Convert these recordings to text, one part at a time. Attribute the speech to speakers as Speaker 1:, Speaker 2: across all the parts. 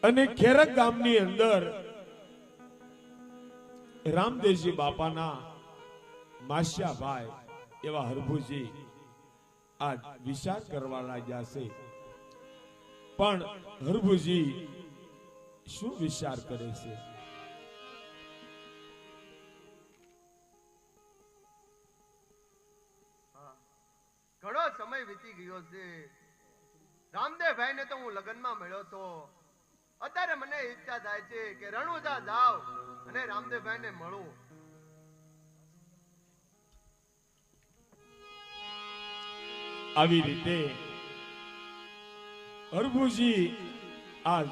Speaker 1: અને ખેરક ગામની અંદર રામદેવજી બાપાના માસ્યાભાઈ એવા હરભુજી આ વિચાર કરવા લાગ્યા છે, પણ હરભુજી શું વિચાર કરે છે?
Speaker 2: ઘણો સમય વીતી ગયો છે. રામદેવભાઈ ને તો હું લગ્નમાં મળ્યો તો. અત્યારે મને ઈચ્છા થાય છે કે રણુજા જાવ અને રામદેવભાઈ ને મળું.
Speaker 1: આવી રીતે હરભુજી આ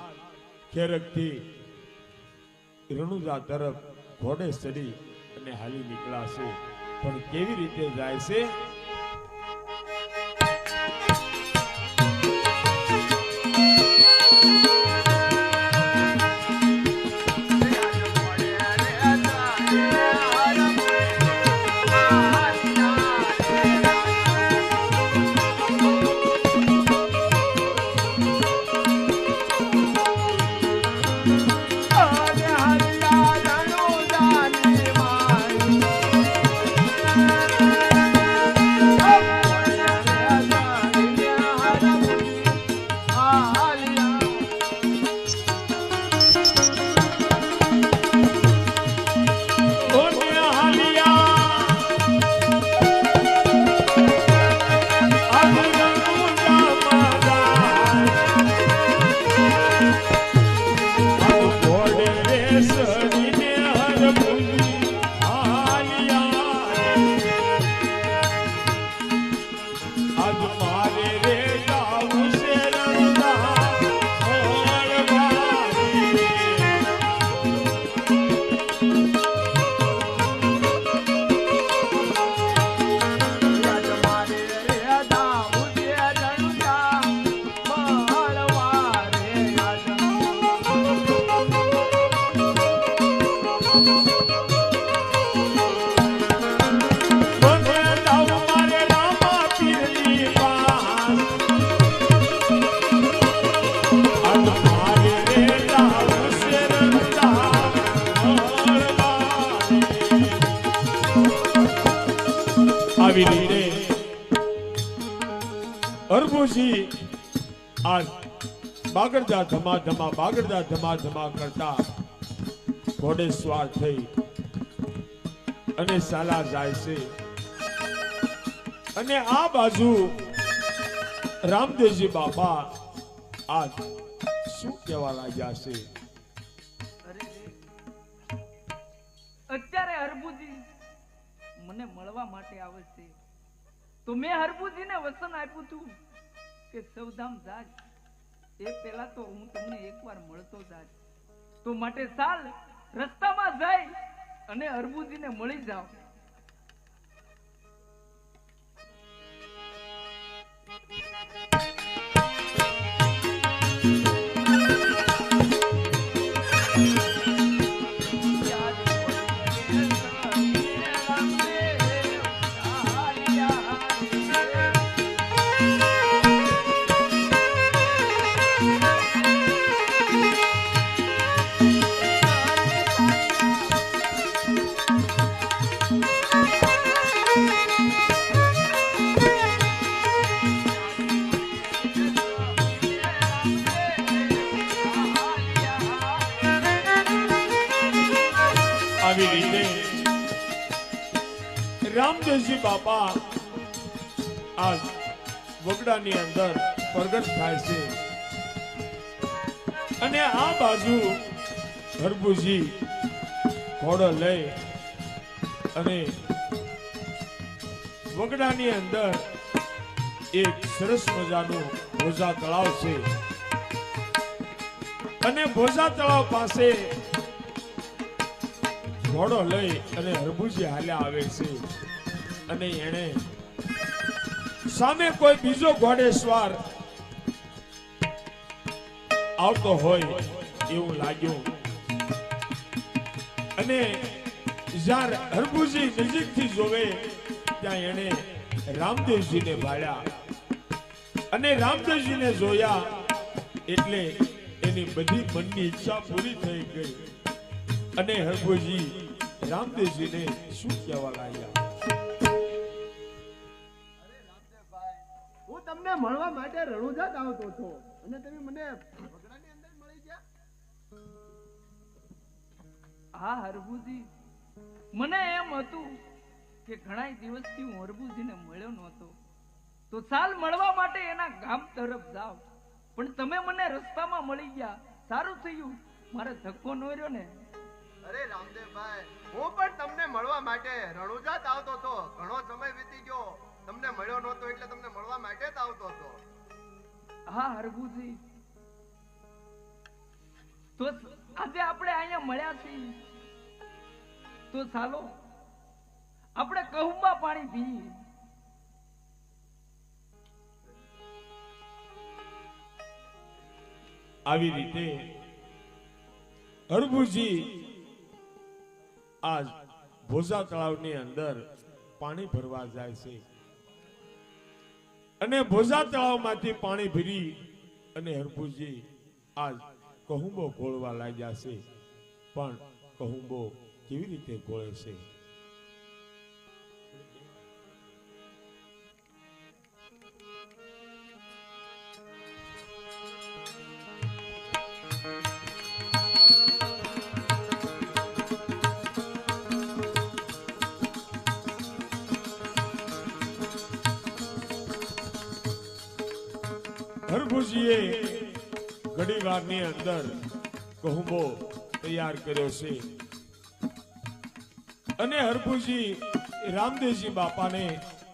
Speaker 1: ખેરકથી રણુજા તરફ ઘોડે ચડી અને હાલી નીકળાશે, પણ કેવી રીતે જાય છે? આવી રીતે હરભુજી આ બાગડદા ધમા કરતા ઘોડે સવાર થઈ અને સાલા જાય છે, અને આ બાજુ રામદેવજી બાપા આ શું કહેવા લાગ્યા છે?
Speaker 3: અત્યારે હરભુજી મને મળવા માટે આવે છે, તો મેં હરભુજીને વચન આપ્યું હતું કે સૌધામ જાજ એ પહેલા તો હું તમને એકવાર મળતો જાજ, તો માટે ચાલ રસ્તામાં જઈ અને હરભુજીને મળી જાવ. આવી રીતે રામદેવજી બાપા આ વગડાની અંદર પ્રગટ થાય છે, અને આ બાજુ હરભુજી ઘોડો લઈ અને વગડાની અંદર એક સરસ મજાનું ભોજા તળાવ છે, અને ભોજા તળાવ પાસે ઘોડો લઈ અને હરભુજી હાલ્યા આવે છે, અને એને સામે કોઈ બીજો ઘોડેસવાર આવતો હોય એવું લાગ્યું, અને જ્યારે હરભુજી નજીકથી જોવે ત્યાં એને રામદેવજીને ભાળ્યા, અને રામદેવજીને જોયા એટલે
Speaker 1: એની બધી મનની ઈચ્છા પૂરી થઈ ગઈ અને હરભુજી રામદેવજીને શું કહેવા લાગ્યા?
Speaker 2: હું તમને મળવા માટે રણુજા આવતો હતો અને તમે મને વગડાની અંદર મળી ગયા.
Speaker 3: હા હરભુજી, મને એમ હતું કે ઘણા દિવસથી હું હરભુજીને મળ્યો નહોતો, તો ચાલ મળવા માટે એના ગામ તરફ જાવ. પણ તમે મને રસ્તામાં મળી ગયા, સારું થયું, મારે ધક્કો ન રહ્યો ને.
Speaker 2: અરે રામદેવભાઈ, હું પણ તમને મળવા માટે રણુજા આવતો હતો. ઘણો સમય વીતી ગયો, તમને મળ્યો નહોતો એટલે તમને મળવા માટે જ આવતો હતો.
Speaker 3: હા હરભુજી, તો આજે આપણે અહીંયા મળ્યા છીએ, તો ચાલો આપણે કહુંબા પાણી પીએ.
Speaker 1: આવી રીતે હરભુજી આજ ભોજા તળાવની અંદર પાણી ભરવા જાય છે અને ભોજા તળાવમાંથી પાણી ભરી અને હરભુજી આજ કહુંબો ગોળવા લાગ્યા છે. પણ કહુંબો કેવી રીતે ગોળે છે? હરભુજીએ ઘડી વારની અંદર કહુંબો તૈયાર કર્યો છે અને હરભુજી રામદેવજી બાપાને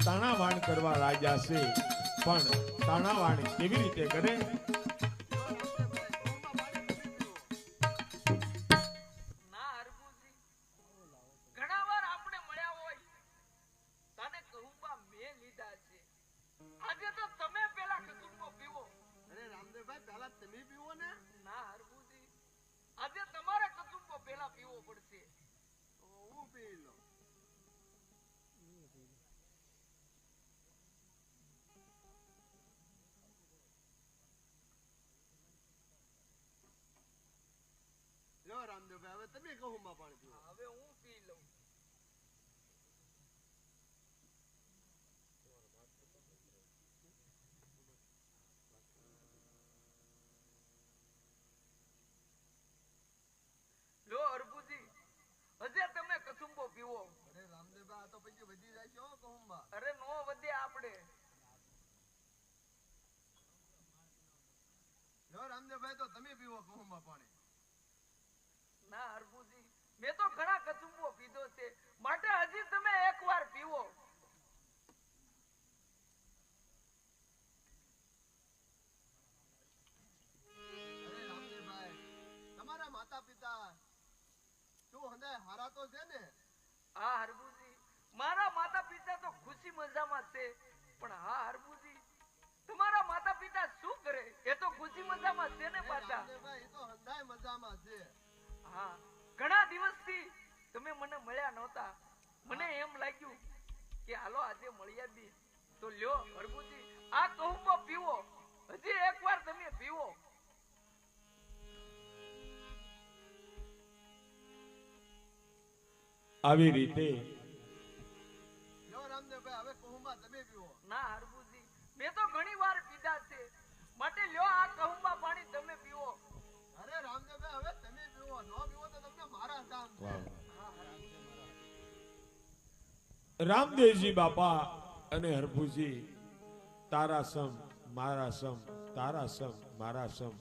Speaker 1: તાણાવાણ કરવા લાગ્યા છે. પણ તાણાવાણ કેવી રીતે કરે?
Speaker 3: ના હરભુજી, ઘણા વાર આપણે મળ્યા હોય, તને કહુંબા મેં લીધા છે. આજે તો તમે પેલા કસુંબો પીવો.
Speaker 2: અરે રામદેવભાઈ, પહેલા તમે પીવો ને.
Speaker 3: ના હરભુજી, આજે તમારે કસુંબો પેલા પીવો પડશે.
Speaker 2: તો હું પી લઉં. લો રામદેવભાઈ, હવે તમે કહુંમાં પાણી પીવો.
Speaker 3: હવે હું પી લઉં. લો હરભુજી, હજે તમે કસુંબો પીવો.
Speaker 2: અરે રામદેવભાઈ, આ તો પછી વધી જાય છે હો કહુંમાં.
Speaker 3: અરે નો વધે આપણે.
Speaker 2: લો રામદેવભાઈ, તો તમે પીવો કહુંમાં પાણી.
Speaker 3: ના હરભુજી, મેં તો ઘણા કસુંબો પીધો છે, માટે હજી તમે એકવાર પીવો.
Speaker 2: અરે રામદેવભાઈ, તમારા માતા પિતા શું હંધાય હારા તો છે ને?
Speaker 3: હા હરભુજી, મારા માતા પિતા તો ખુશી મજામાં છે. પણ હા હરભુજી, તમારા માતા પિતા શું કરે? એ તો ખુશી મજામાં છે ને પાછા.
Speaker 2: રામદેવભાઈ, એ તો હંધાય મજામાં છે.
Speaker 3: હા, ઘણા દિવસથી તમે મને મળ્યા નહોતા. મને એમ લાગ્યું કે હાલો આજે મળ્યા બી તો લ્યો હરભુજી, આ કહુંબો પીવો. હજી એકવાર તમે પીવો.
Speaker 1: આવી રીતે
Speaker 2: લો રામદેવભાઈ, હવે કહુંમાં તમે પીવો.
Speaker 3: ના હરભુજી, મેં તો ઘણી વાર પીધા છે, માટે લ્યો આ કહુંબા પાણી તમે પીવો.
Speaker 2: અરે રામદેવભાઈ, હવે તમે પીવો. ન પીવો તો તમને મારા કામ છે.
Speaker 1: રામદેવજી બાપા અને હરભુજી તારા સમ મારા સમ, તારા સમ મારા સમ,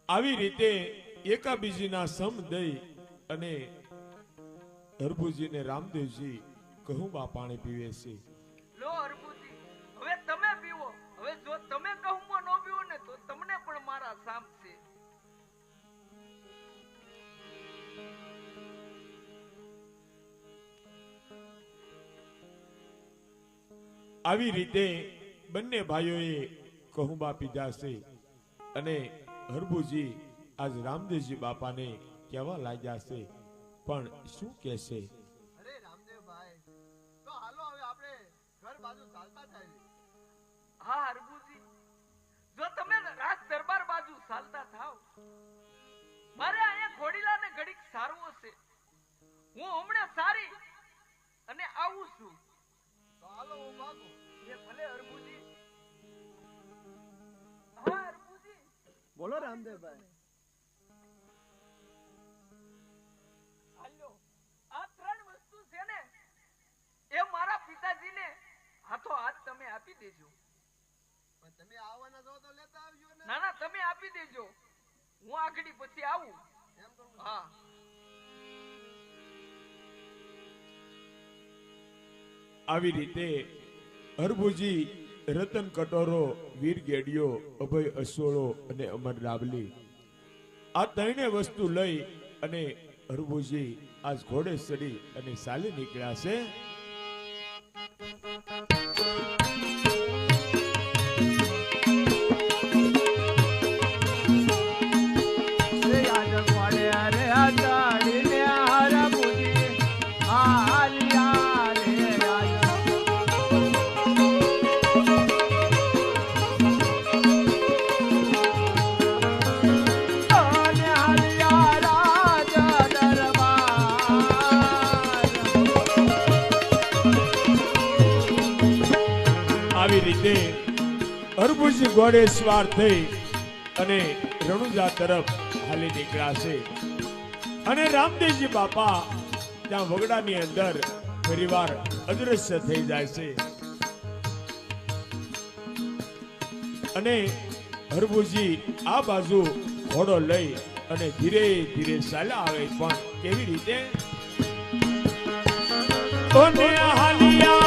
Speaker 1: આવી રીતે એકાબીજીના સમ દઈ અને હરભુજીને રામદેવજી કહુંબા પાણી પીવે છે.
Speaker 3: લો હરભુજી, હવે તમે પીવો. હવે જો તમે કહુંબો ન પીવો ને તો તમને પણ મારા સામ છે.
Speaker 1: આવી રીતે બંને ભાઈઓએ કહુંબા પીધા છે અને હરભુજી આજ રામદેવજી બાપાને કહેવા લાગ્યા છે. પણ શું કહેશે?
Speaker 2: અરે રામદેવભાઈ, તો હાલો હવે આપણે ઘર બાજુ ચાલતા જઈએ.
Speaker 3: હા હરભુજી, જો તમે રાજ દરબાર બાજુ ચાલતા થાવ મારે અહીંયા ઘોડીલાને ઘડીક સારવો છે. હું હમણાં સારી અને આવું છું.
Speaker 2: તો હાલો હું ભાગું.
Speaker 3: એ ભલે હરભુજી. હા હરભુજી.
Speaker 2: બોલો રામદેવભાઈ.
Speaker 3: હાલો. આ ત્રણ વસ્તુ છે ને એ મારા પિતાજીને હાથો હાથ તમે આપી દેજો.
Speaker 2: પણ તમે આવવાના છો તો લેતા આવજો ને.
Speaker 3: ના ના તમે આપી દેજો. હું આગળી પછી આવું.
Speaker 2: એમ તો હું
Speaker 3: હા.
Speaker 1: આવી રીતે હરભુજી, રતન કટોરો, વીર ગેડિયો, અભય અસોળો અને અમર રાવલી આ ત્રણે વસ્તુ લઈ અને હરભુજી આજ ઘોડે ચડી અને ચાલી નીકળ્યા છે. આવી રીતે હરભુજી ઘોડે સવાર થઈ અને રણુજા તરફ હાલી નીકળ્યા છે. અને રામદેવજી બાપા ત્યાં વગડાની અંદર ફરીવાર અદ્રશ્ય થઈ જાય છે. અને હરભુજી આ બાજુ ઘોડો લઈ અને ધીરે ધીરે ચાલ્યા આવે. પણ કેવી રીતે? કોને હાલિયા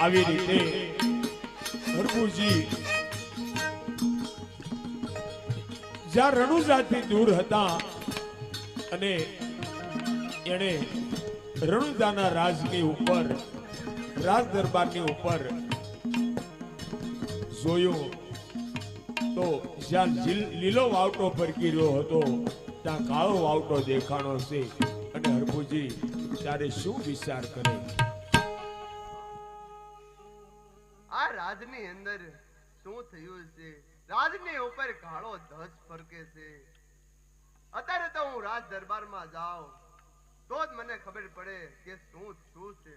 Speaker 1: આવી રીતે હરભુજી જ્યાં રણુજાથી દૂર હતા અને એણે રણુજાના રાજની ઉપર, રાજ દરબારની ઉપર જોયું તો જ્યાં લીલો વાવટો ફરકી રહ્યો હતો ત્યાં કાળો વાવટો દેખાણો છે. અને હરભુજી ત્યારે શું વિચાર કરે?
Speaker 2: આ રાજની અંદર શું થયું છે? રાજની ઉપર કાળો ધસ ફરકે છે. અત્યારે તો હું રાજ દરબારમાં જાઉં તો જ મને ખબર પડે કે શું શું છે.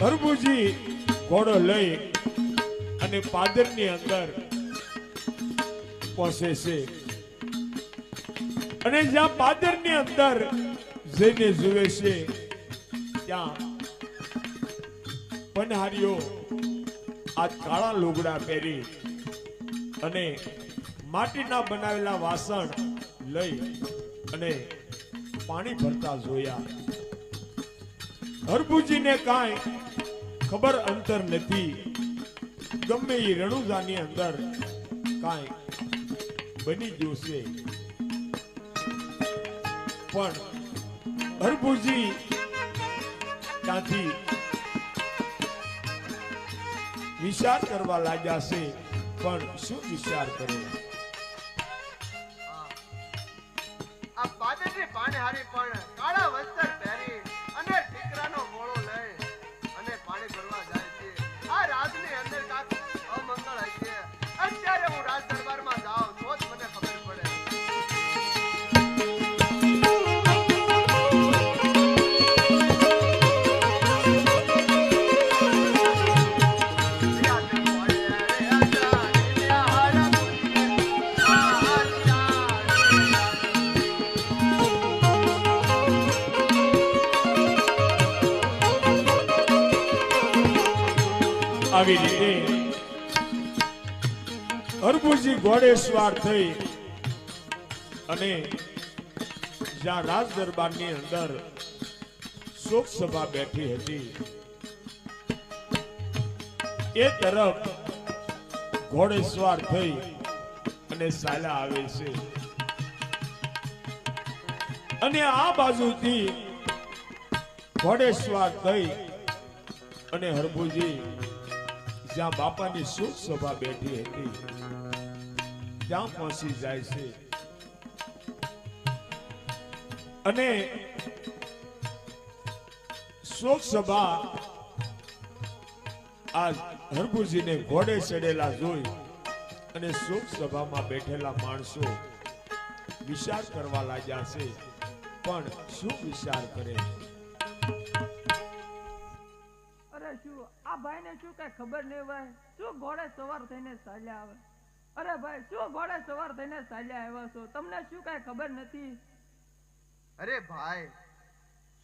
Speaker 2: હરભુજી ઘોડો લઈ અને પાદરની અંદર પહોંચે છે. અને જ્યાં પાદરની અંદર જઈને જુએ છે ત્યાં પનહારીઓ આ કાળા લુગડા પહેરી અને માટીના બનાવેલા વાસણ લઈ અને પાણી ભરતા જોયા. હરભુજીને કાંઈ ખબર અંતર નથી. ગમે એ રણુજાની અંદર કાંઈ બની ગયું છે. પણ હરભુજી ત્યાંથી વિચાર કરવા લાગ્યા છે. પણ શું વિચાર કરે? આ પાદરની પાણીહારી પણ કાળા વસ્ત્ર પહેરી અને ટીકરાનો મોળો લઈ અને પાણી ભરવા જાય છે. આ રાજની અંદર કાંક અમંગળ હશે. અત્યારે હું રાજ દરબારમાં જાઉં તો જ મને ખબર પડે. આ
Speaker 1: આવી રીતે હરભુજી ઘોડે સવાર થઈ અને જ્યાં રાજ દરબારની અંદર શોક સભા બેઠી હતી એ તરફ ઘોડે સવાર થઈ અને સાલા આવે છે અને આ બાજુથી ઘોડે સવાર થઈ અને હરભુજી જ્યાં બાપાની શોક સભા બેઠી હતી ત્યાં પહોંચી જાય છે અને શોક સભા આ હરભુજીને ઘોડે ચડેલા જોઈ અને શોક સભામાં બેઠેલા માણસો વિચાર કરવા લાગ્યા છે પણ શું વિચાર કરે
Speaker 3: અરે શું આ ભાઈને શું કઈ ખબર નહીં ભાઈ શું ઘોડે સવાર થઈને ચાલ્યા આવે અરે ભાઈ શું ઘોડે સવાર થઈને ચાલ્યા આવ્યા છો તમને શું કઈ ખબર નથી
Speaker 2: અરે ભાઈ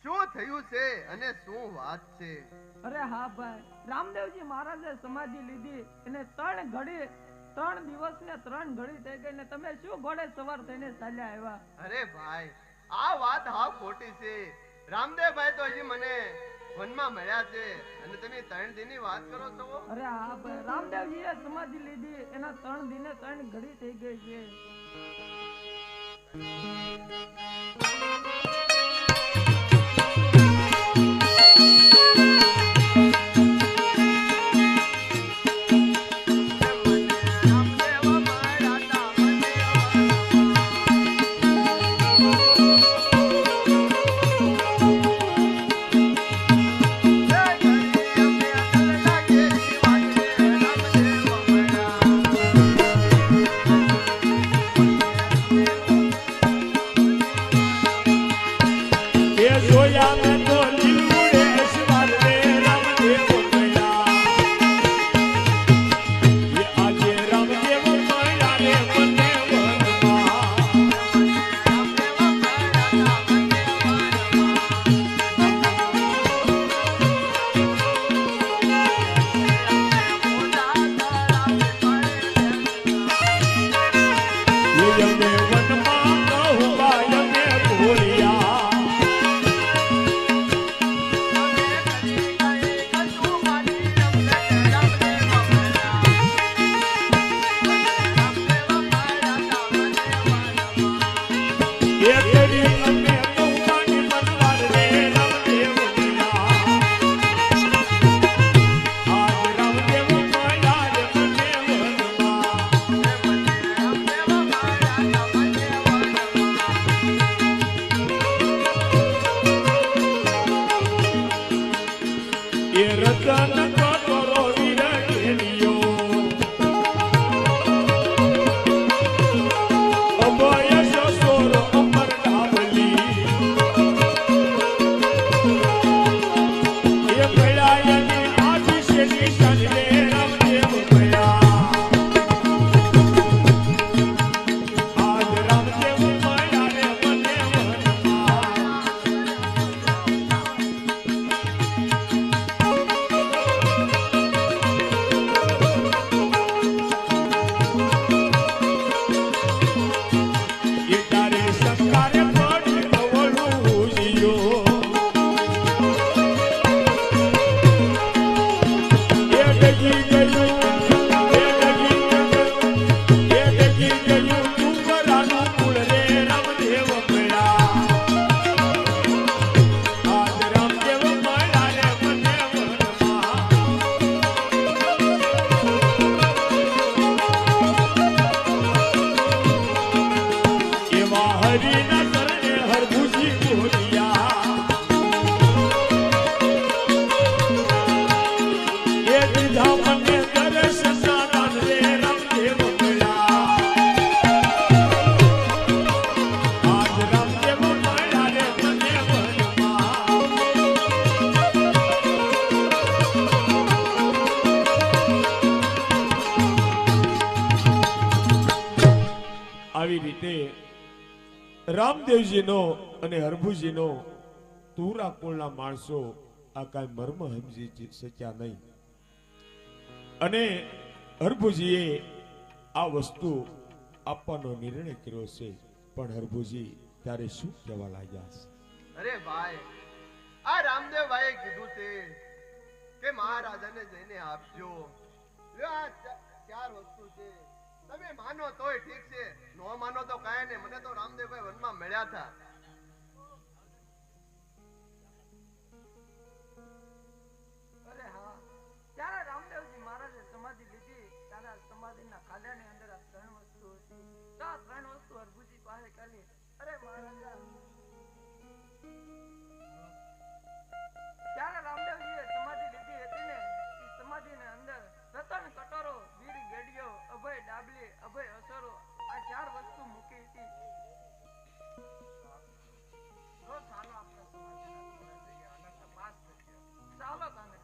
Speaker 2: શું થયું છે અને શું વાત છે
Speaker 3: અરે હા ભાઈ રામદેવજી મહારાજે સમાધિ લીધી અને 3 દિવસ ને 3 ઘડી થઈ ગઈ ને તમે શું ઘોડે સવાર થઈને ચાલ્યા આવ્યા
Speaker 2: અરે ભાઈ આ વાત હાવ ખોટી છે રામદેવભાઈ તો હજી મને વનમાં મળ્યા છે અને તમે 3 દિનની વાત કરો છો
Speaker 3: અરે હા ભાઈ રામદેવજીએ સમાધિ લીધી એના 3 દિને 3 ઘડી થઈ ગઈ છે
Speaker 1: આવી રીતે રામદેવજીનો અને હરભુજીનો તુરા કુળના માણસો આ કાંઈ મર્મ સમજી શક્યા નહીં અને હરભુજીએ આ વસ્તુ આપવાનો નિર્ણય કર્યો છે. પણ હરભુજી તારે શું કહેવા લાગ્યા છે?
Speaker 2: અરે ભાઈ, આ રામદેવભાઈએ કીધું છે કે મહારાજાને જઈને આપજો. લ્યો આ ચાર વસ્તુ છે, તમે માનો તોય ઠીક છે, નો માનો તો કાંઈ નહીં. મને તો રામદેવભાઈ વનમાં મળ્યા હતા.
Speaker 3: અરે હા, ત્યારે રામદેવજી મહારાજે સમાધિ લીધી ત્યારે આ સમાધિના ખાડાની અંદર આ ત્રણ વસ્તુ હતી. તો આ ત્રણ વસ્તુ હરભુજી પાસે કાઢી. અરે મહારાજા, ત્યારે રામદેવજીએ સમાધિ લીધી હતી ને, એ સમાધિની અંદર રતન કટોરો, વીર ગેડિયો, અભય ડાબલી, અભય અસરો, આ ચાર વસ્તુ મૂકી હતી. જો ચાલો આપણે સમાધિના સ્થળે જઈએ અને તપાસ કરીએ. ચાલો તને.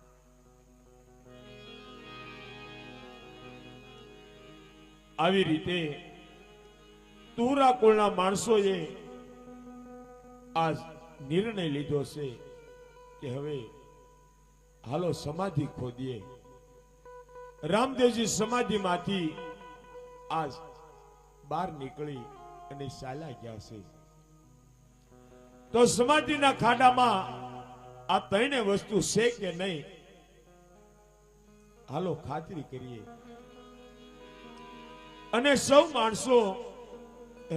Speaker 1: આવી રીતે તુરા કુળના માણસોએ આ નિર્ણય લીધો છે કે હવે હાલો સમાધિ ખોદીએ. રામદેવજી સમાધિમાંથી આજ બહાર નીકળી અને ચાલ્યા ગયા છે. તો સમાધિના ખાડામાં આ ત્રણે વસ્તુ છે કે નહીં, હાલો ખાતરી કરીએ. અને સૌ માણસો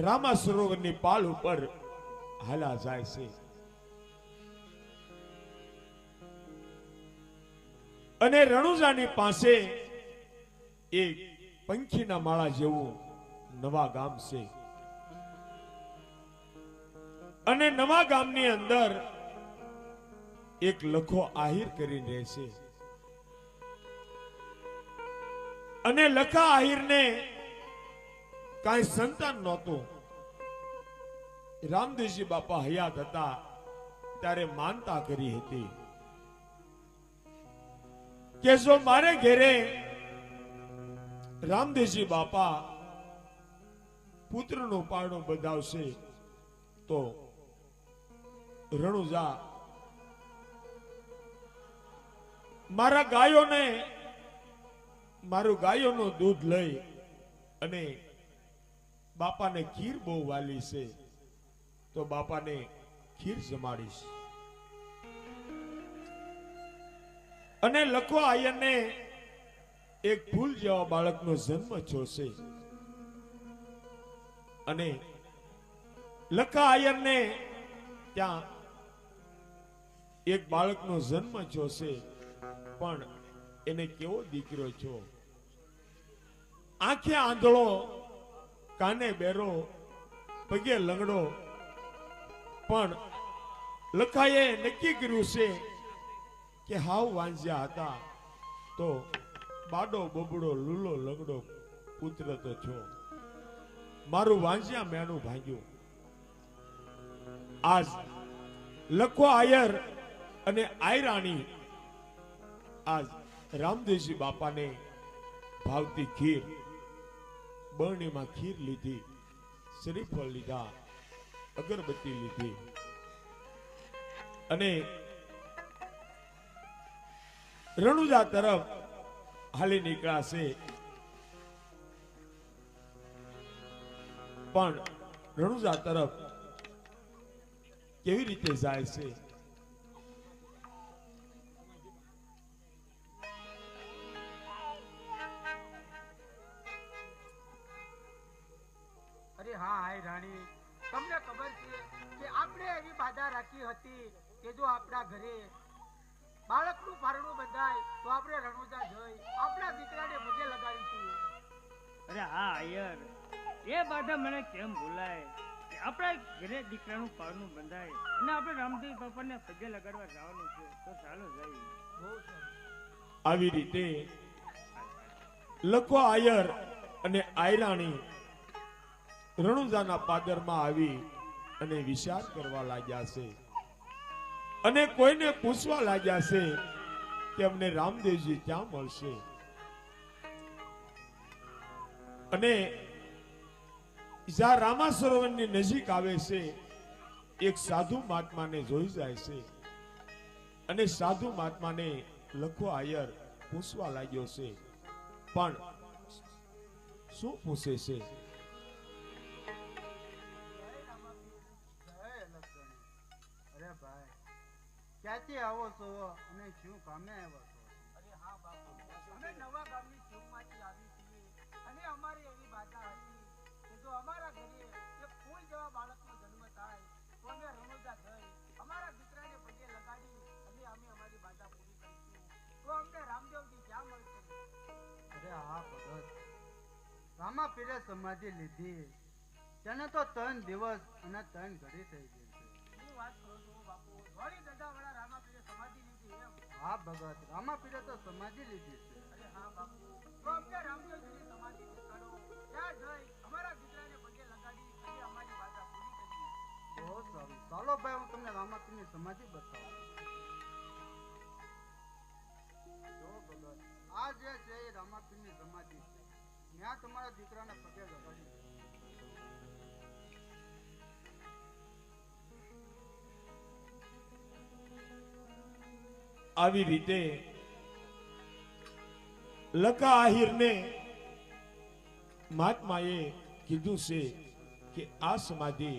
Speaker 1: રામા સરોવરની પાલ ઉપર હાલા જાય છે. અને રણુજાની પાસે એક પંખીના માળા જેવું નવા ગામ છે. અને નવા ગામની અંદર એક લખો આહિર કરીને રહે છે. અને લખા આહિરને કાંઈ સંતાન નહોતું. રામદેવજી બાપા હયાત હતા ત્યારે માનતા કરી હતી કે જો મારે ઘેરે રામદેવજી બાપા પુત્રનું પારણું બંધાવશે તો રણુજા મારા ગાયોને મારું ગાયોનું દૂધ લઈ અને બાપાને ખીર બહુ વાલી છે તો બાપાને ખીર જમાડીશ. અને લખો આયરને એક ફૂલ જેવા બાળકનો જન્મ થશે. અને લખા આયરને ત્યાં એક બાળકનો જન્મ થશે, પણ એને કેવો દીકરો છો, આંખે આંધળો, કાને બેરો, પગે લંગડો. પણ લખાએ નક્કી કર્યું છે કે હાવ વાંજ્યા હતા તો બાડો બબડો લૂલો લંગડો પુત્ર તો છો, મારું વાંજ્યા મેણું ભાંગ્યું. આજ લખો આયર અને આયરાણી આજ રામદેવજી બાપાને ભાવતી ખીર, બરણીમાં ખીર લીધી, શ્રીફળ લીધા, અગરબત્તી લીધી અને રણુજા તરફ હાલી નીકળ્યા છે. પણ રણુજા તરફ કેવી રીતે જાય છે?
Speaker 4: અરે હા હાય રાણી, તમને ખબર છે કે આપણે એવી બાધા રાખી હતી કે જો આપણા ઘરે બાળકનું પારણું બંધાય તો આપણે રણુજા જઈ આપણા દીકરાને પગે લગાડીશું.
Speaker 5: અરે હા આયર, એ બાધા મને કેમ ભૂલાય કે આપણા ઘરે દીકરાનું પારણું બંધાય અને આપણે રામદેવ બાપાને પગે લગાડવા જવાનું છે, તો ચાલો જઈએ.
Speaker 4: બહુ સરસ.
Speaker 1: આવી રીતે લખો આયર અને આયરાણી રણુજાના પાદરમાં આવી અને વિચાર કરવા લાગ્યા છે અને કોઈને પૂછવા લાગ્યા છે કે અમને રામદેવજી ક્યાં મળશે. અને જ્યાં રામા સરોવરની નજીક આવે છે એક સાધુ મહાત્માને જોઈ જાય છે અને સાધુ મહાત્માને લખો આયર પૂછવા લાગ્યો છે પણ શું પૂછે છે?
Speaker 4: જય લક્ષ્મણ. અરે ભાઈ, ક્યાંથી આવો છો અને શું કામે આવ્યા છો? અરે હા બાપુ, અમે નવા ગામની સીમમાંથી આવી છીએ અને અમારી એવી બાધા હતી કે જો અમારા ઘરે એક ફૂલ જેવા બાળકનો જન્મ થાય તો અમે રણુજા જઈ અમારા દીકરાને પગે લગાડી અને અમે અમારી બાધા પૂરી કરીશું. તો અમને રામદેવજી ક્યાં મળશે? અરે હા ભગત, રામા પીરે સમાધિ લીધી તેને તો 3 દિવસ અને 3 ઘડી થઈ ગઈ છે. શું વાત કરો છો બાપુ? ધોળી ધજાવાળા રામા પીરે સમાધિ લીધી એમ? હા ભગત, રામા પીરે તો સમાધિ લીધી છે. અરે હા બાપુ, તો અમને રામદેવજીની સમાધિ દેખાડો. ત્યાં જઈ અમારા દીકરાને પગે લગાડી અને અમારી બાધા પૂરી કરીએ. બહુ સારું, ચાલો ભાઈ, હું તમને રામા પીરની સમાધિ બતાવું. જો ભગત, આ જે છે એ રામા પીરની સમાધિ છે. ત્યાં તમારા દીકરાને પગે લગાડી.
Speaker 1: આવી રીતે લકા આહિરને મહાત્માએ કીધું છે કે આ સમાધિ